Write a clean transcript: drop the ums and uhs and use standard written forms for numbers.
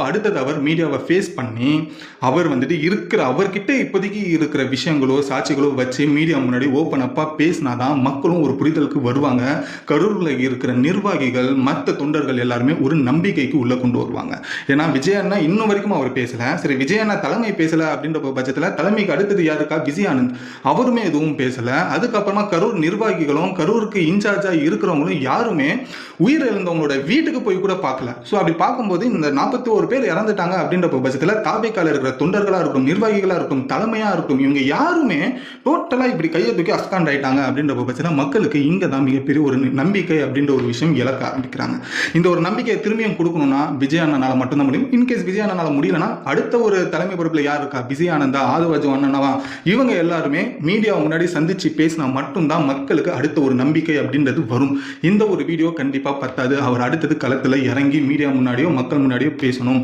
அடுத்தது அவர் மீடியாவை ஃபேஸ் பண்ணி அவர் வந்துட்டு அவர்கிட்ட இப்போதைக்கு இருக்கிற விஷயங்களோ சாட்சிகளோ வச்சு மீடியா முன்னாடி ஓப்பன் அப்பாக பேசினாதான் மக்களும் ஒரு புரிதலுக்கு வருவாங்க. கரூரில் இருக்கிற நிர்வாகிகள் மற்ற தொண்டர்கள் எல்லாருமே ஒரு நம்பிக்கைக்கு உள்ள கொண்டு வருவாங்க. ஏன்னா விஜய் அண்ணா இன்னும் வரைக்கும் அவர் பேசல. சரி, விஜய் அண்ணா தலைமை பேசல அப்படின்ற பட்சத்தில் தலைமைக்கு அடுத்தது யாருக்கா? விஜய் ஆனந்த் அவருமே எதுவும் பேசல. அதுக்கப்புறமா கரூர் நிர்வாகிகளும் கரூருக்கு இன்சார்ஜா இருக்கிறவங்களும் யாருமே உயிரிழந்தவங்களோட வீட்டுக்கு போய் கூட பார்க்கல. ஸோ அப்படி பார்க்கும்போது இந்த 41 பேர் இறந்துட்டாங்க அப்படின்ற பட்சத்தில் தாபேக்கால இருக்கிற தொண்டர்களாக இருக்கட்டும், நிர்வாகிகளாக இருக்கட்டும், தலைமையாக இருக்கட்டும், இவங்க யாருமே டோட்டலாக இப்படி கையை தூக்கி அஸ்காண்ட் ஆயிட்டாங்க அப்படின்ற பட்சத்தில் மக்களுக்கு இங்கே தான் மிகப்பெரிய ஒரு நம்பிக்கை அப்படின்ற ஒரு விஷயம் இழக்க ஆரம்பிக்கிறாங்க. இந்த ஒரு நம்பிக்கையை திரும்பியும் கொடுக்கணும்னா விஜய் அண்ணனால மட்டும்தான் முடியும். இன்கேஸ் விஜய் அண்ணனால முடியலன்னா அடுத்த ஒரு தலைமை பொறுப்பில் யார் இருக்கா? விஜய் ஆனந்தா, ஆதவாஜு அண்ணனவா, இவங்க எல்லாருமே மீடியாவை முன்னாடி சந்திச்சு பேசினா மட்டும்தான் மக்களுக்கு அடுத்த ஒரு நம்பிக்கை அப்படின்றது வரும். இந்த ஒரு வீடியோ கண்டிப்பாக பத்தாது. அவர் அடுத்தது களத்தில் இறங்கி மீடியா முன்னாடியோ மக்கள் முன்னாடியோ பேசணும்.